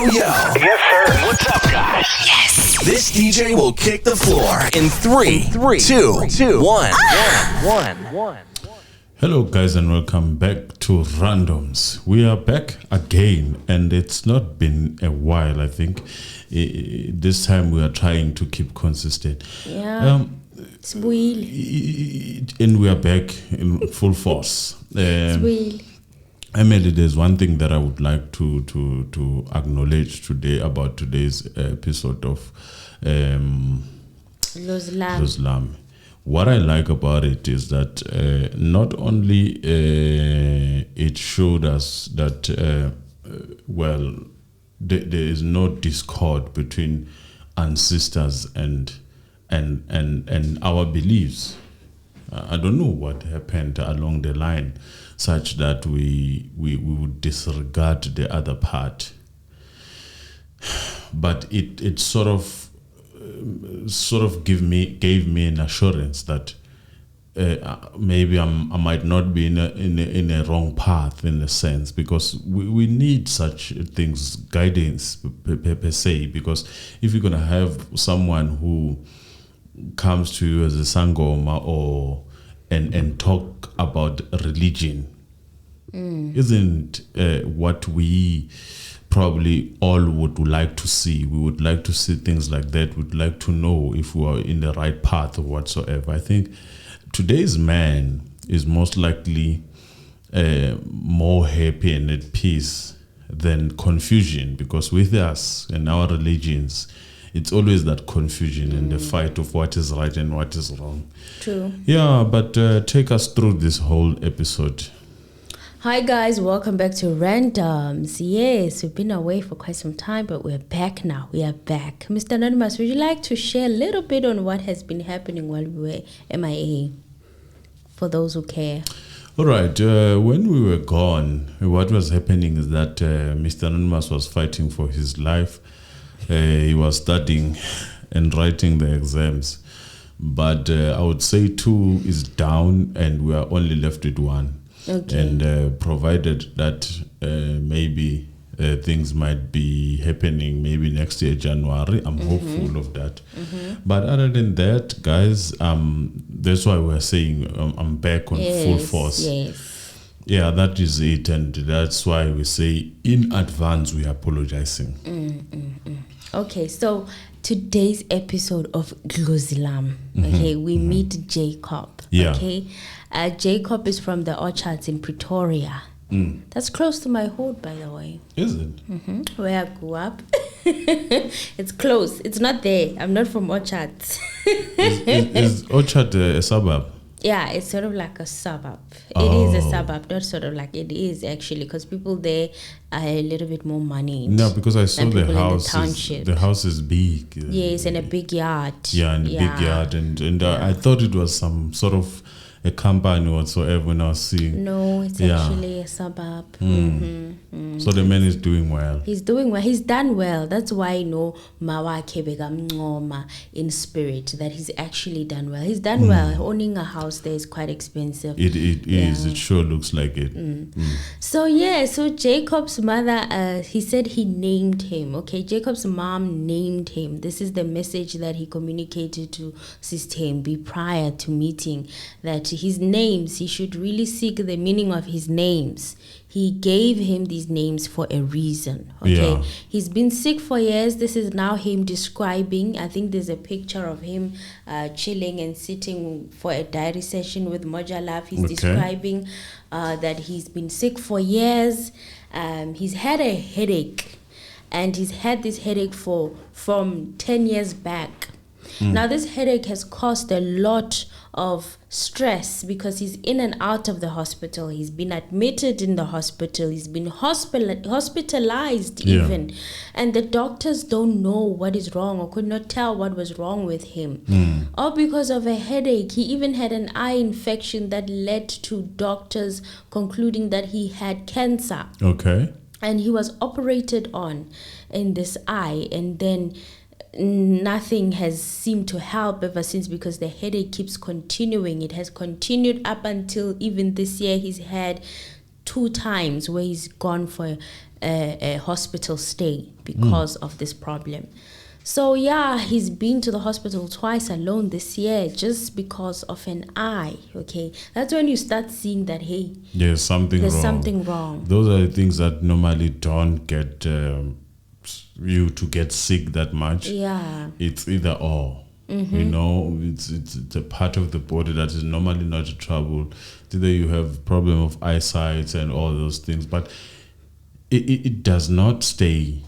Yes, sir. What's up, guys? Yes. This DJ will kick the floor in three, two, one. Hello, guys, and welcome back to Randoms. We are back again, and it's not been a while. I think this time we are trying to keep consistent. Yeah. It's real. And we are back in full force. It's real. Emily, there's one thing that I would like to acknowledge today about today's episode of Lami. What I like about it is that not only it showed us that there is no discord between ancestors and our beliefs. I don't know what happened along the line, such that we would disregard the other part. But it sort of gave me an assurance that maybe I might not be in a wrong path, in a sense, because we need such things, guidance per se, because if you're gonna have someone who comes to you as a sangoma and talk about religion, isn't what we probably all would like to see. We would like to see things like that. We'd like to know if we are in the right path or whatsoever. I think today's man is most likely more happy and at peace than confusion, because with us and our religions, it's always that confusion and the fight of what is right and what is wrong. True. Yeah, but take us through this whole episode. Hi guys, welcome back to Randoms. Yes, we've been away for quite some time, but we're back now. We are back. Mr. Anonymous, would you like to share a little bit on what has been happening while we were MIA, for those who care? All right. When we were gone, what was happening is that Mr. Anonymous was fighting for his life. He was studying and writing the exams. But I would say 2 is down and we are only left with 1. Okay. And provided that maybe things might be happening maybe next year, January, I'm hopeful of that. But other than that, guys, that's why we're saying I'm back on full force. Yes. Yeah, that is it. And that's why we say in advance we're apologizing. Okay, so today's episode of Dlozi, okay, we meet Jacob. Yeah. Okay, Jacob is from the orchards in Pretoria. That's close to my hood, by the way. Is it? Where I grew up. It's close. It's not there. I'm not from orchards. Is Orchard a suburb? Yeah, it's sort of like a suburb. It is a suburb, not sort of like, it is actually, because people there are a little bit more money. No, because I saw the house. The house is big. Yes, and a big yard. Yeah, and a big yard, and I thought it was some sort of a company whatsoever when I was seeing. No, it's actually a suburb. So the man is doing well. He's doing well. He's done well. That's why Mawa Kebegamngoma in spirit, that he's actually done well. He's done well. Owning a house there is quite expensive. It is. It sure looks like it. So Jacob's mother, he said he named him. Okay, Jacob's mom named him. This is the message that he communicated to Sister Thembi prior to meeting, that his names, he should really seek the meaning of his names. He gave him these names for a reason. Okay, Yeah. He's been sick for years. This is now him describing. I think there's a picture of him chilling and sitting for a diary session with Moja Love. He's describing that he's been sick for years. He's had a headache, and he's had this headache from 10 years back. Now, this headache has caused a lot of stress because he's in and out of the hospital. He's been admitted in the hospital. He's been hospitalized even. And the doctors don't know what is wrong or could not tell what was wrong with him. All because of a headache. He even had an eye infection that led to doctors concluding that he had cancer. Okay. And he was operated on in this eye, and then nothing has seemed to help ever since, because the headache keeps continuing. It has continued up until even this year. He's had 2 times where he's gone for a hospital stay because of this problem. So yeah, he's been to the hospital twice alone this year just because of an eye. Okay, that's when you start seeing that, hey, there's something wrong. Those are the things that normally don't get you to get sick that much. Yeah, it's either or. You know, it's a part of the body that is normally not a trouble. Either you have problem of eyesight and all those things, but it does not stay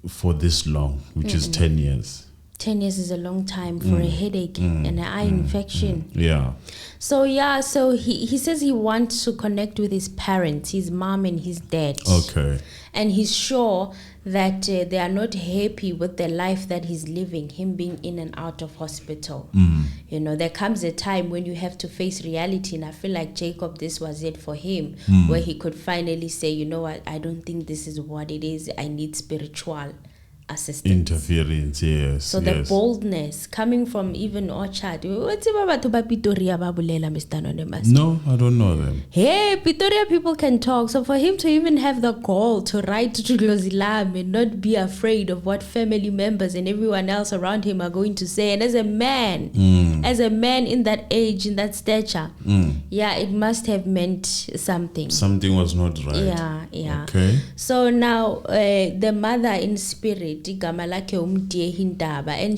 for this long, which is 10 years. 10 years is a long time for a headache and an eye infection. Yeah. So he says he wants to connect with his parents, his mom and his dad. Okay. And he's sure that they are not happy with the life that he's living, him being in and out of hospital. You know, there comes a time when you have to face reality, and I feel like Jacob, this was it for him, where he could finally say, you know what, I don't think this is what it is. I need spiritual assistance. Interference, yes. So the boldness coming from even Orchard. What's about Pitoria Babulela, Mr. Anonymous? No, I don't know them. Hey, Pretoria people can talk. So for him to even have the gall to write to Dlozi and not be afraid of what family members and everyone else around him are going to say, and as a man in that age, in that stature, yeah, it must have meant something. Something was not right. Yeah. Okay. So now the mother in spirit, and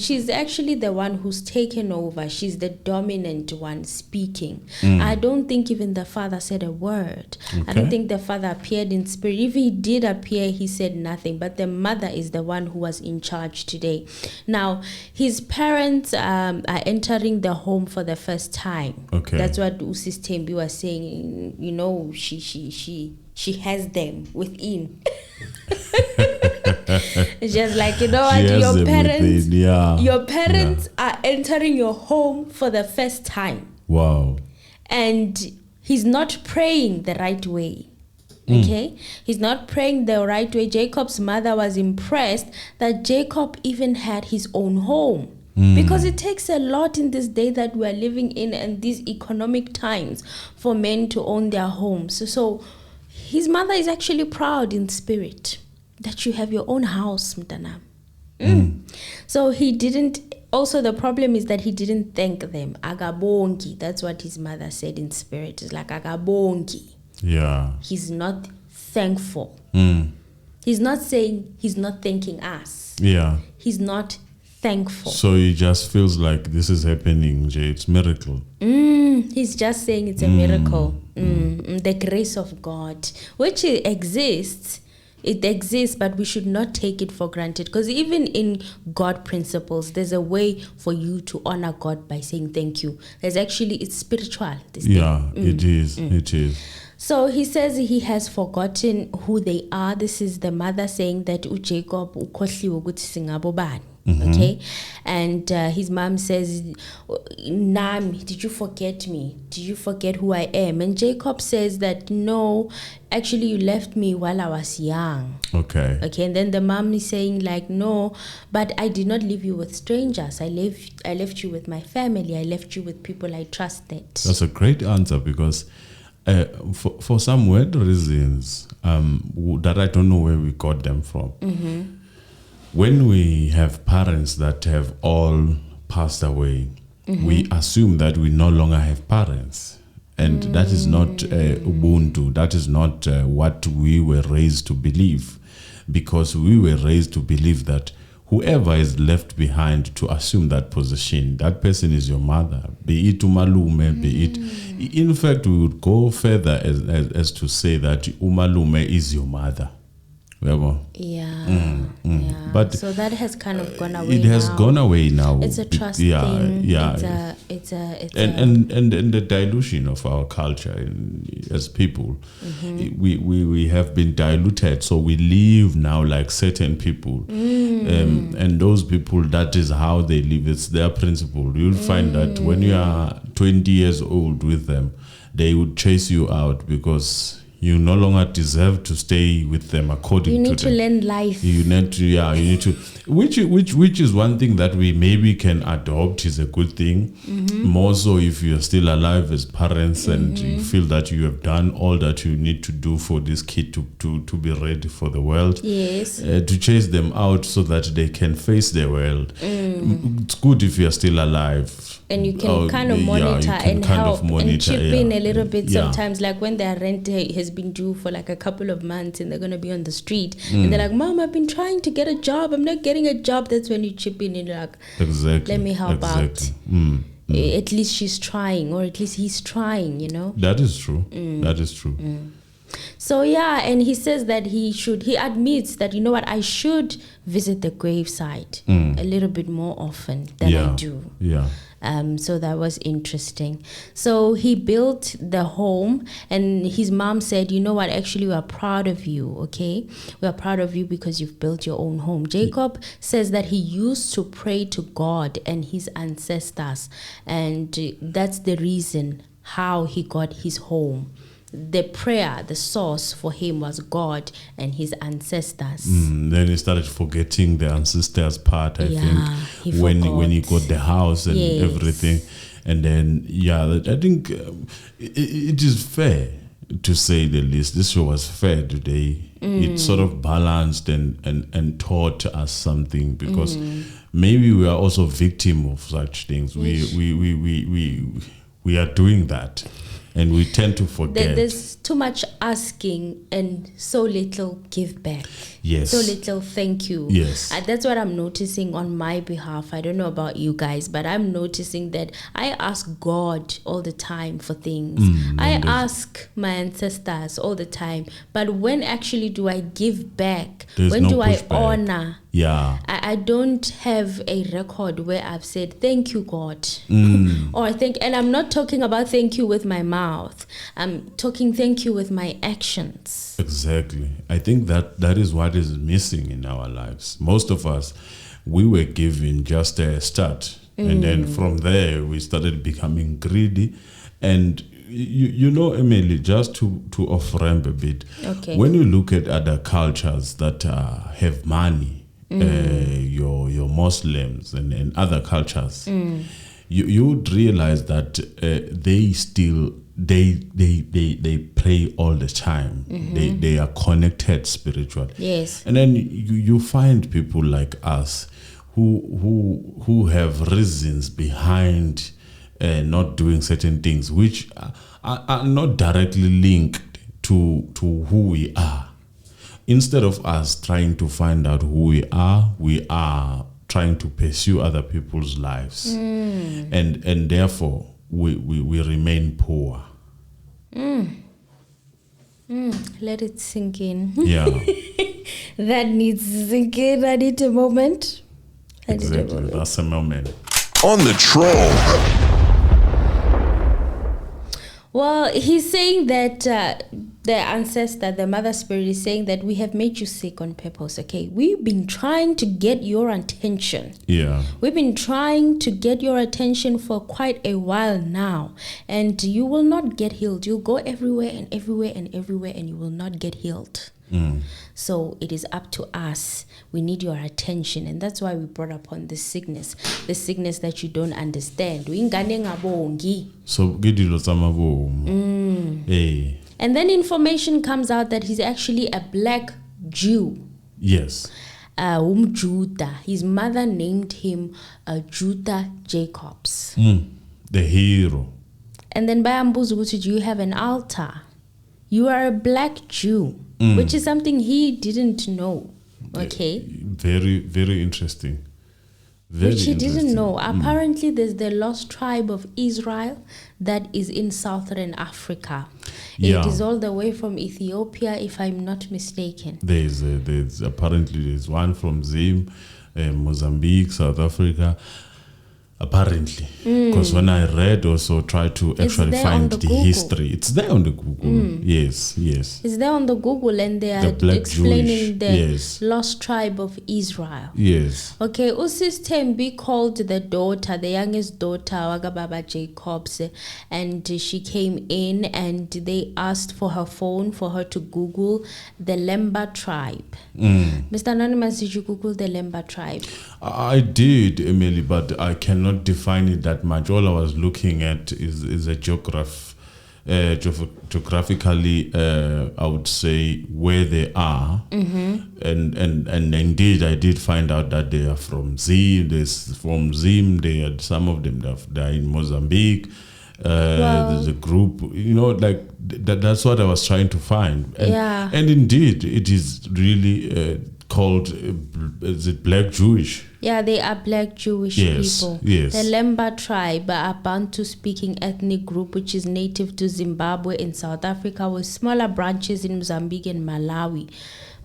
she's actually the one who's taken over. She's the dominant one speaking. I don't think even the father said a word. Okay. I don't think the father appeared in spirit. If he did appear, he said nothing. But the mother is the one who was in charge today. Now, his parents are entering the home for the first time. Okay. That's what Usis Thembi was saying. You know, she has them within. It's just like, you know what, your parents are entering your home for the first time. Wow. And he's not praying the right way. Okay? He's not praying the right way. Jacob's mother was impressed that Jacob even had his own home. Because it takes a lot in this day that we are living in and these economic times for men to own their homes. So his mother is actually proud in spirit that you have your own house, Mtanam. So he didn't, also the problem is that he didn't thank them. Agabongi, that's what his mother said in spirit. It's like agabongi. Yeah. He's not thankful. He's not saying he's not thanking us. Yeah. He's not thankful. So he just feels like this is happening, Jay. It's miracle. He's just saying it's a miracle. The grace of God, which exists. It exists, but we should not take it for granted. Because even in God principles, there's a way for you to honor God by saying thank you. It's spiritual. It is. It is. So he says he has forgotten who they are. This is the mother saying that Jacob ukhohliwe ukuthi singabo bani. Okay, and his mom says, Nami, did you forget me? Did you forget who I am? And Jacob says that no, actually you left me while I was young. Okay, and then the mom is saying like, no, but I did not leave you with strangers. I left you with my family. I left you with people I trusted. That's a great answer, because for some weird reasons that I don't know where we got them from. When we have parents that have all passed away, we assume that we no longer have parents. And that is not Ubuntu. That is not what we were raised to believe. Because we were raised to believe that whoever is left behind, to assume that position, that person is your mother, be it umalume, be it... In fact, we would go further as to say that umalume is your mother. Yeah. But so that has kind of gone away. It has gone away now. It's a trust thing. Yeah. It's the dilution of our culture as people. We have been diluted, so we live now like certain people. And those people, that is how they live. It's their principle. You'll find that when you are 20 years old with them, they would chase you out because you no longer deserve to stay with them according to them. You need to learn life. You need to, Which is one thing that we maybe can adopt is a good thing. More so if you're still alive as parents and you feel that you have done all that you need to do for this kid to be ready for the world. Yes. To chase them out so that they can face the world. It's good if you're still alive. And you can kind of monitor and help and chip in a little bit Yeah. sometimes, like when their rent has been due for like a couple of months and they're going to be on the street and they're like, Mom, I've been trying to get a job. I'm not getting a job. That's when you chip in and you're like, exactly. let me help out. At least she's trying, or at least he's trying, you know. That is true. That is true. So yeah, and he says that he admits that, you know what, I should visit the gravesite a little bit more often than I do. Yeah. So that was interesting. So he built the home, and his mom said, you know what, actually we are proud of you, okay? We are proud of you because you've built your own home. Jacob says that he used to pray to God and his ancestors, and that's the reason how he got his home. The prayer, the source for him was God and his ancestors. Then he started forgetting the ancestors part, I think, when he got the house and everything. And then, I think it is fair to say the least. This show was fair today. It sort of balanced and taught us something, because maybe we are also victim of such things. We are doing that. And we tend to forget. There's too much asking and so little give back. Yes. So little thank you. Yes. That's what I'm noticing on my behalf. I don't know about you guys, but I'm noticing that I ask God all the time for things. I ask my ancestors all the time. But when actually do I give back? When do I honor? Yeah. I don't have a record where I've said, thank you, God. Or and I'm not talking about thank you with my mouth. I'm talking thank you with my actions. Exactly. I think that is what is missing in our lives. Most of us, we were given just a start. And then from there, we started becoming greedy. And you know, Emily, just to off-ramp a bit, when you look at other cultures that have money, your Muslims and other cultures, you would realize that they still they pray all the time. They are connected spiritually. Yes. And then you find people like us who have reasons behind not doing certain things, which are not directly linked to who we are. Instead of us trying to find out who we are trying to pursue other people's lives. And therefore, we remain poor. Let it sink in. Yeah. That needs to sink in. I need a moment. Exactly. That's a moment. On the troll. Well, he's saying that the ancestor, the mother spirit, is saying that we have made you sick on purpose, okay? We've been trying to get your attention. Yeah. We've been trying to get your attention for quite a while now. And you will not get healed. You'll go everywhere and everywhere and everywhere and you will not get healed. So it is up to us. We need your attention, and that's why we brought upon this sickness, the sickness that you don't understand. So hey. And then information comes out that he's actually a black Jew. Yes. Judah. His mother named him Judah Jacobs. The hero. And then Bayambuzu, do you have an altar? You are a black Jew, which is something he didn't know. Okay. Very, very interesting. Which he didn't know. Apparently, there's the lost tribe of Israel that is in southern Africa. Yeah. It is all the way from Ethiopia, if I'm not mistaken. There's one from Zim, Mozambique, South Africa. Apparently, because when I read, also try to actually find the Google. history. It's there on the Google. Yes. It's there on the Google, and they are explaining the lost tribe of Israel. Yes. Okay, Usis Thembi called the daughter, the youngest daughter, Wagababa Jacobs, and she came in and they asked for her phone for her to Google the Lembe Tribe. Mr. Anonymous, did you Google the Lembe Tribe? I did, Emily, but I cannot define it that much. All I was looking at is a geographically, I would say, where they are. And indeed, I did find out that they are from Zim. They had some of them that are in Mozambique. There's a group, like that's what I was trying to find. And indeed, it is really called, is it Black Jewish? Yeah, they are Black Jewish people. Yes. The Lembe Tribe are a Bantu-speaking ethnic group which is native to Zimbabwe and South Africa, with smaller branches in Mozambique and Malawi.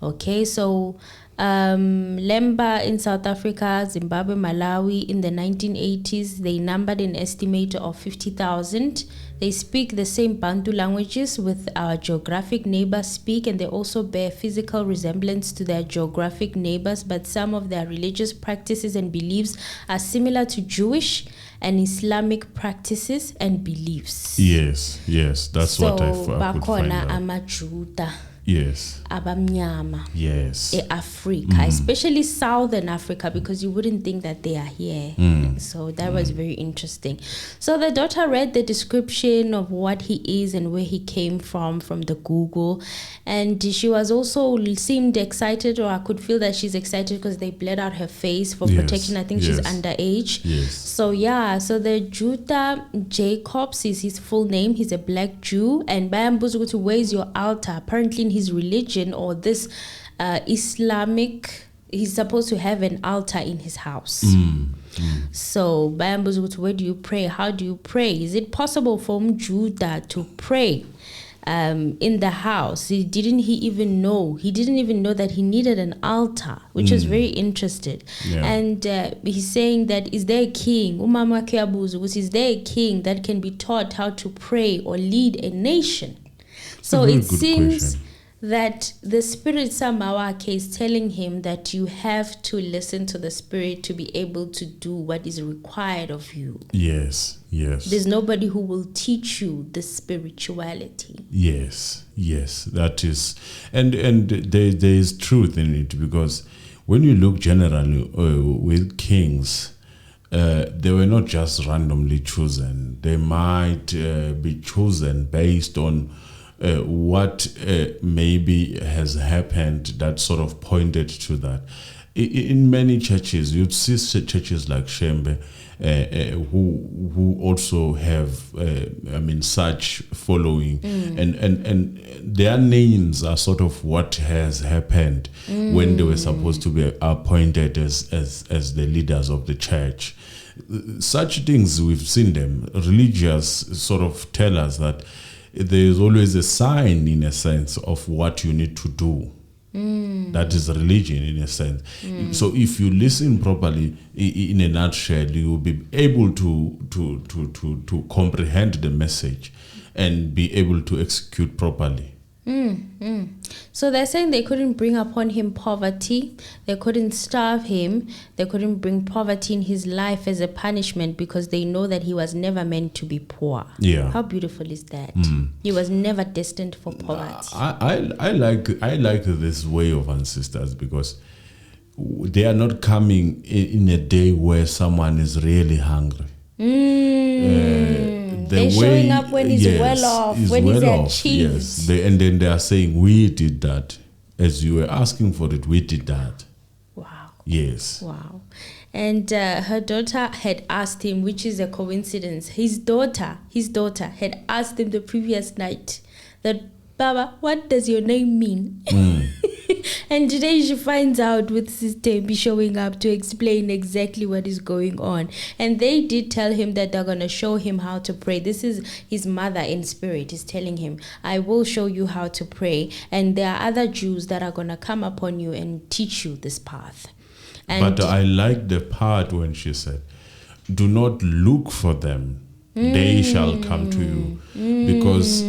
Okay, so Lembe in South Africa, Zimbabwe, Malawi in the 1980s, they numbered an estimate of 50,000. They speak the same Bantu languages with our geographic neighbors speak, and they also bear physical resemblance to their geographic neighbors, but some of their religious practices and beliefs are similar to Jewish and Islamic practices and beliefs. Yes, that's what I could find out. Amajuda. Yes. Abamnyama. Yes. Africa, especially Southern Africa, because you wouldn't think that they are here. So that was very interesting. So the daughter read the description of what he is and where he came from the Google, and she was also seemed excited, or I could feel that she's excited because they bled out her face for protection. I think she's underage. Yes. So the Judah Jacobs is his full name. He's a Black Jew, and Bayambuzu, where is your altar? Apparently in his religion, or this Islamic, he's supposed to have an altar in his house. So Bayambuzu, where do you pray? How do you pray? Is it possible for Judah to pray in the house? He didn't even know that he needed an altar, which was very interesting. And he's saying that, is there a king? Is there a king that can be taught how to pray or lead a nation? So it seems that the Spirit Samawake is telling him that you have to listen to the Spirit to be able to do what is required of you. Yes. There's nobody who will teach you the spirituality. Yes, that is, and there is truth in it, because when you look generally with kings, they were not just randomly chosen. They might be chosen based on what maybe has happened that sort of pointed to that. In many churches, you'd see churches like Shembe, who also have, such following, and their names are sort of what has happened when they were supposed to be appointed as the leaders of the church. Such things, we've seen them. Religious sort of tell us that there is always a sign, in a sense, of what you need to do. That is religion, in a sense. So if you listen properly, in a nutshell, you will be able to comprehend the message and be able to execute properly. So they're saying they couldn't bring upon him poverty, they couldn't starve him, they couldn't bring poverty in his life as a punishment, because they know that he was never meant to be poor. How beautiful is that? He was never destined for poverty. I like this way of ancestors, because they are not coming in a day where someone is really hungry. They're showing up when he's well off, when he's achieved. And then they are saying, we did that. As you were asking for it, we did that. Wow. Yes. Wow. And her daughter had asked him, which is a coincidence. His daughter had asked him the previous night that, Baba, what does your name mean? And today she finds out with Sister Thembi showing up to explain exactly what is going on. And they did tell him that they're going to show him how to pray. This is his mother in spirit is telling him, I will show you how to pray. And there are other Jews that are going to come upon you and teach you this path. But I like the part when she said, do not look for them. They shall come to you, because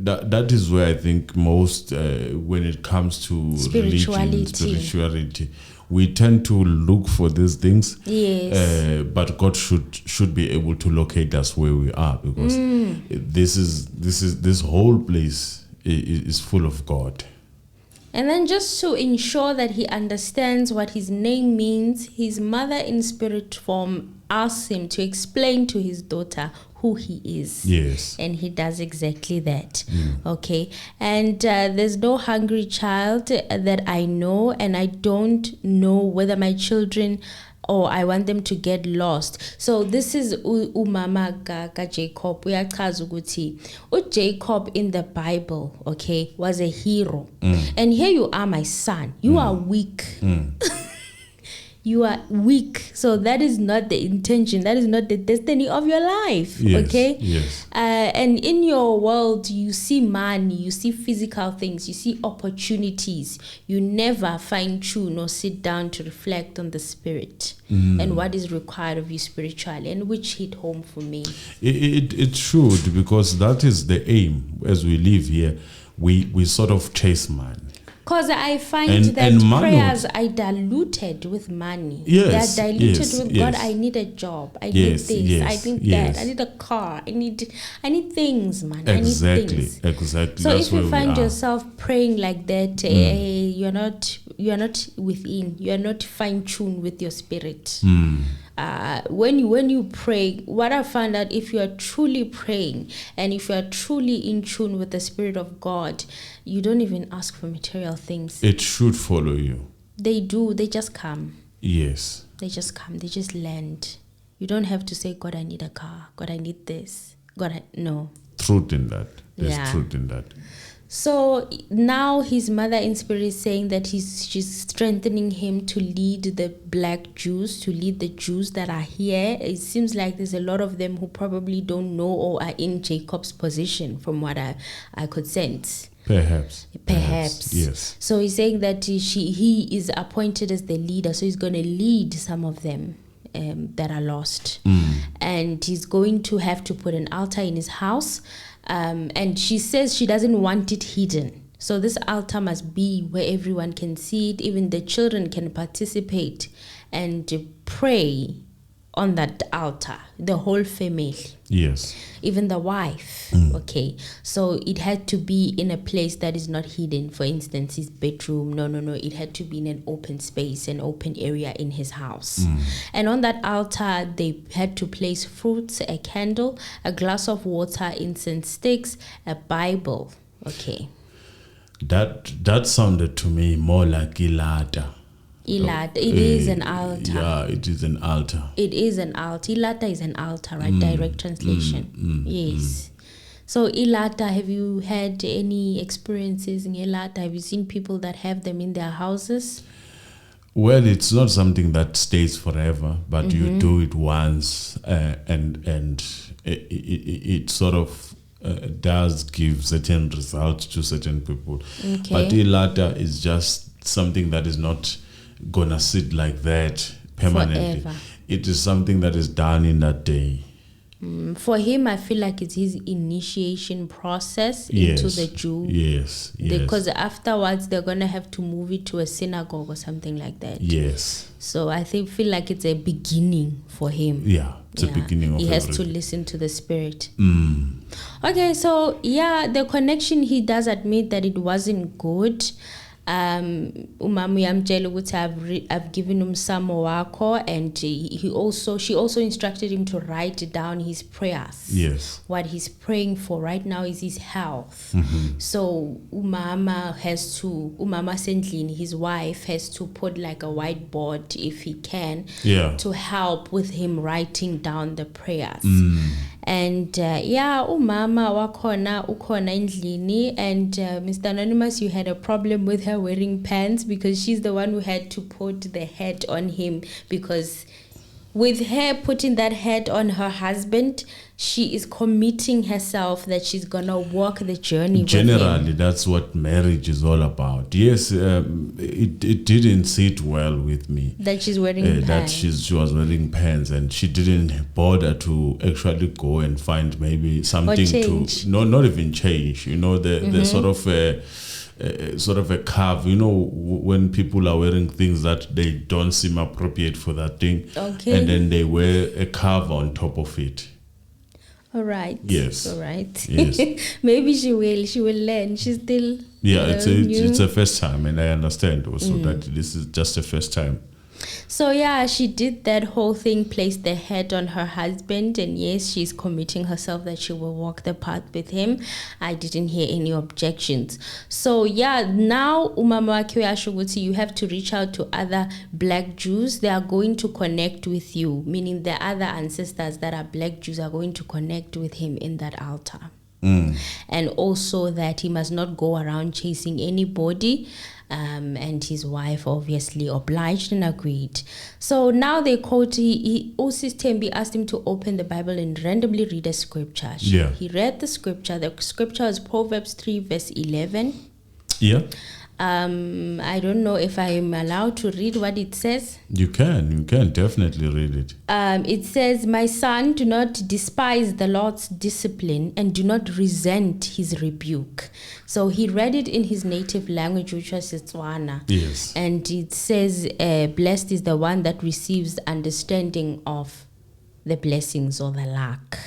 that is where I think most when it comes to spirituality, we tend to look for these things. Yes. But God should be able to locate us where we are, because this whole place is full of God. And then just to ensure that he understands what his name means, his mother in spirit form asks him to explain to his daughter who he is. Yes. And he does exactly that. Okay. And there's no hungry child that I know, and I don't know whether my children or I want them to get lost. So this is umama ka Jacob. Uyachaza ukuthi Jacob in the Bible, okay, was a hero. And here you are, my son. You are weak. You are weak. So that is not the intention. That is not the destiny of your life. Yes, okay? Yes. And in your world, you see money, you see physical things, you see opportunities. You never fine-tune or sit down to reflect on the spirit and what is required of you spiritually, and which hit home for me. It should, because that is the aim. As we live here, we sort of chase money. Because I find that prayers are diluted with money. Yes, they're diluted with God. yes. I need a job. I need this. I need that. I need a car. I need things, man. Exactly. I need things. Exactly. So that's if you find we are. yourself praying like that, you're not within. You're not fine-tuned with your spirit. When you pray, what I found out, if you are truly praying and if you are truly in tune with the Spirit of God, you don't even ask for material things. It should follow you. They do. They just come. Yes. They just come. They just land. You don't have to say, God, I need a car. God, I need this. No. Truth in that. There's Yeah. truth in that. So now his mother in spirit is saying that she's strengthening him to lead the black Jews, to lead the Jews that are here. It seems like there's a lot of them who probably don't know or are in Jacob's position, from what I could sense. Perhaps. Yes. So he's saying that he is appointed as the leader, so he's going to lead some of them that are lost. And he's going to have to put an altar in his house. And she says she doesn't want it hidden. So this altar must be where everyone can see it. Even the children can participate and pray on that altar. The whole family. Yes. Even the wife. Okay. So it had to be in a place that is not hidden. For instance, his bedroom. No. It had to be in an open space, an open area in his house. And on that altar, they had to place fruits, a candle, a glass of water, incense sticks, a Bible. Okay. That sounded to me more like Ilata. Ilata. It is an altar. Yeah, it is an altar. It is an altar. Ilata is an altar, right? Direct translation. Yes. So Ilata, have you had any experiences in Ilata? Have you seen people that have them in their houses? Well, it's not something that stays forever, but you do it once, and it sort of does give certain results to certain people. Okay. But Ilata is just something that is not gonna sit like that permanently. Forever. It is something that is done in that day. For him, I feel like it's his initiation process into the Jew. Yes. Because afterwards, they're going to have to move it to a synagogue or something like that. Yes. So I feel like it's a beginning for him. Yeah, it's a beginning of He has to everything. listen to the Spirit. Okay, so the connection, he does admit that it wasn't good. Umamu yamtshela ukuthi I've given him some wakho, and she also instructed him to write down his prayers. Yes. What he's praying for right now is his health. So umama Sendlin, his wife, has to put like a whiteboard if he can, to help with him writing down the prayers. And umama wakhona ukhona endlini, and Mr. Anonymous, you had a problem with her wearing pants because she's the one who had to put the hat on him, because with her putting that head on her husband, she is committing herself that she's gonna walk the journey with him. Generally, that's what marriage is all about. Yes, it didn't sit well with me. That she's wearing That pants. she was wearing pants, and she didn't bother to actually go and find maybe something change. to not even change. The sort of a curve. When people are wearing things that they don't seem appropriate for that thing, Okay. and then they wear a curve on top of it. All right. Yes. All right. Yes. Maybe she will learn. She's still It's a first time, and I understand also Mm. that this is just a first time. So yeah, she did that whole thing, placed the head on her husband, and yes, she's committing herself that she will walk the path with him. I didn't hear any objections. So yeah, now umama wakhe uyasho ukuthi you have to reach out to other black Jews. They are going to connect with you, meaning the other ancestors that are black Jews are going to connect with him in that altar. And also that he must not go around chasing anybody. And his wife obviously obliged and agreed. So now they quote, Thembi asked him to open the Bible and randomly read a scripture. Yeah. He read the scripture. The scripture is Proverbs 3 verse 11. Yeah, I don't know if I'm allowed to read what it says. you can definitely read it. It says, "My son, do not despise the Lord's discipline and do not resent his rebuke." So he read it in his native language, which was Setswana. Yes. And it says, "Blessed is the one that receives understanding of the blessings or the lack."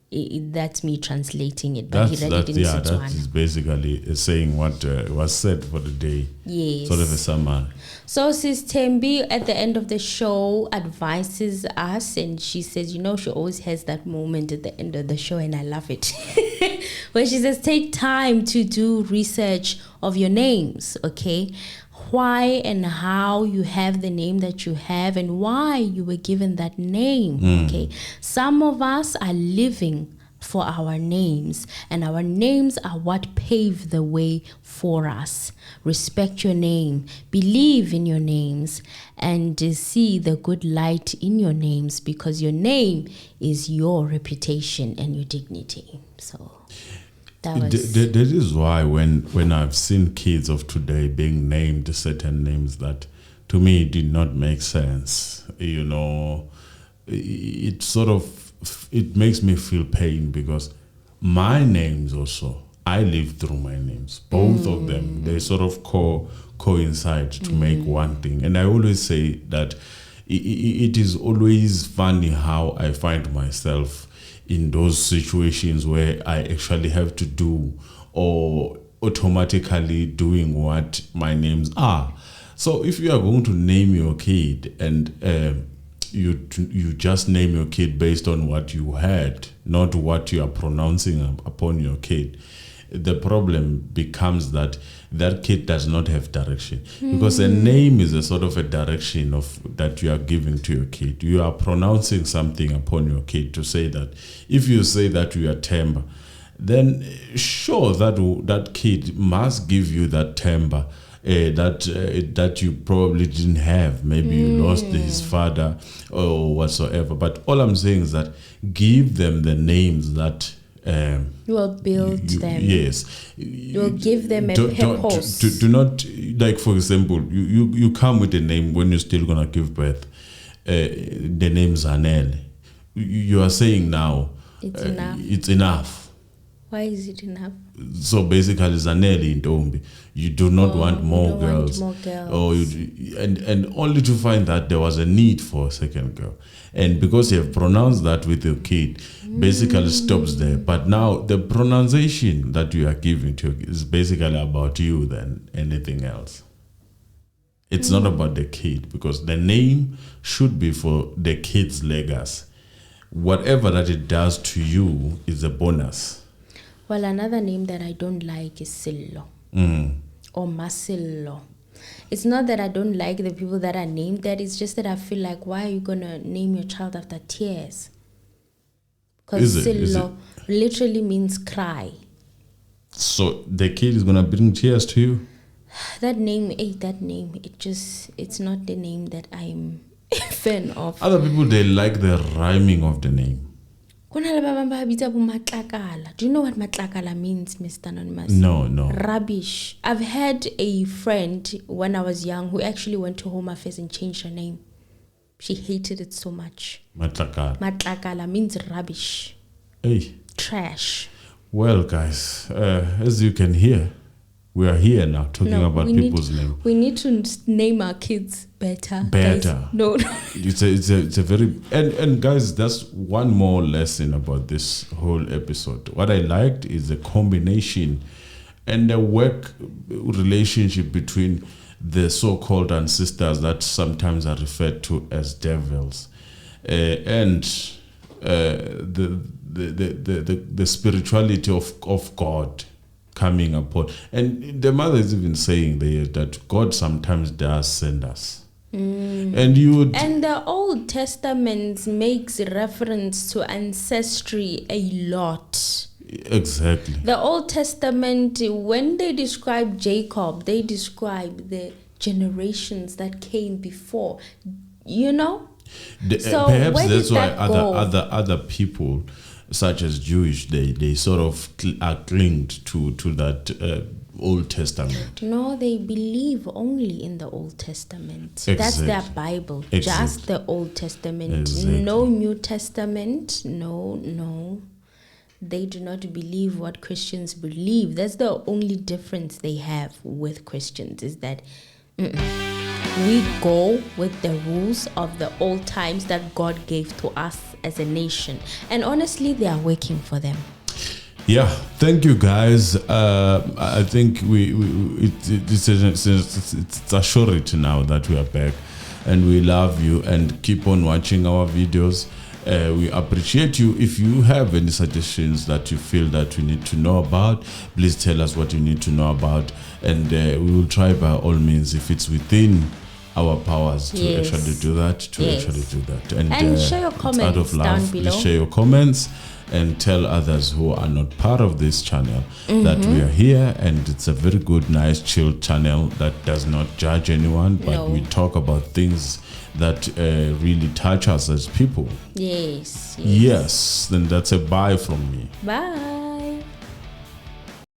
That's me translating it, but he read it in Setswana. That is basically saying what was said for the day. Yes. Sort of a summary. So Sis Thembi at the end of the show advises us, and she says, she always has that moment at the end of the show, and I love it. Where she says, take time to do research of your names, okay? Why and how you have the name that you have and why you were given that name, okay? Some of us are living for our names, and our names are what pave the way for us. Respect your name, believe in your names, and see the good light in your names, because your name is your reputation and your dignity. So that is why when I've seen kids of today being named certain names that to me did not make sense, it makes me feel pain, because my names also, I live through my names. Both of them, they sort of coincide to make one thing. And I always say that it is always funny how I find myself in those situations where I actually have to do or automatically doing what my names are. So if you are going to name your kid and you just name your kid based on what you had, not what you are pronouncing upon your kid, the problem becomes that kid does not have direction, because a name is a sort of a direction of that you are giving to your kid. You are pronouncing something upon your kid to say that if you say that you are Thembi, then sure that kid must give you that Thembi that you probably didn't have. Maybe you lost his father or whatsoever. But all I'm saying is that give them the names that you will build them. Yes. You will give them a purpose. Do not, like for example, you come with a name when you're still going to give birth. The name Zanele. You are saying now it's enough. Why is it enough? So basically, Zanele in Thembi, you do not want more girls. And only to find that there was a need for a second girl. And because you have pronounced that with your kid, basically stops there. But now the pronunciation that you are giving to is basically about you than anything else. It's not about the kid, because the name should be for the kid's legacy. Whatever that it does to you is a bonus. Well, another name that I don't like is Sillo or Masillo. It's not that I don't like the people that are named that. It's just that I feel like, why are you going to name your child after tears? Because Sillo literally means cry. So the kid is going to bring tears to you? That name, it's not the name that I'm fan of. Other people, they like the rhyming of the name. Do you know what matlakala means, Mr. Anonymous? No. Rubbish. I've had a friend when I was young who actually went to Home Affairs and changed her name. She hated it so much. Matlakala means rubbish. Hey. Trash. Well, guys, as you can hear, we are here now talking about people's names. We need to name our kids better. Guys. No. It's a very and guys, that's one more lesson about this whole episode. What I liked is the combination and the work relationship between the so-called ancestors that sometimes are referred to as devils, and the spirituality of God coming upon. And the mother is even saying there that God sometimes does send us. And the Old Testament makes reference to ancestry a lot. Exactly. The Old Testament, when they describe Jacob, they describe the generations that came before. You know? So perhaps that's why other people, such as Jewish, they sort of are clinged to that Old Testament. No, they believe only in the Old Testament. Exactly. That's their Bible. Exactly. Just the Old Testament. Exactly. No New Testament. No. They do not believe what Christians believe. That's the only difference they have with Christians, is that we go with the rules of the old times that God gave to us as a nation. And honestly, they are working for them. Yeah, thank you guys. I think it's a surety now that we are back, and we love you and keep on watching our videos. We appreciate you. If you have any suggestions that you feel that we need to know about, please tell us what you need to know about, and we will try by all means, if it's within our powers, to actually do that. And share your comments out of love, down below. Please share your comments and tell others who are not part of this channel that we are here, and it's a very good, nice, chill channel that does not judge anyone, but we talk about things that really touch us as people. Yes. Yes, then that's a bye from me. Bye.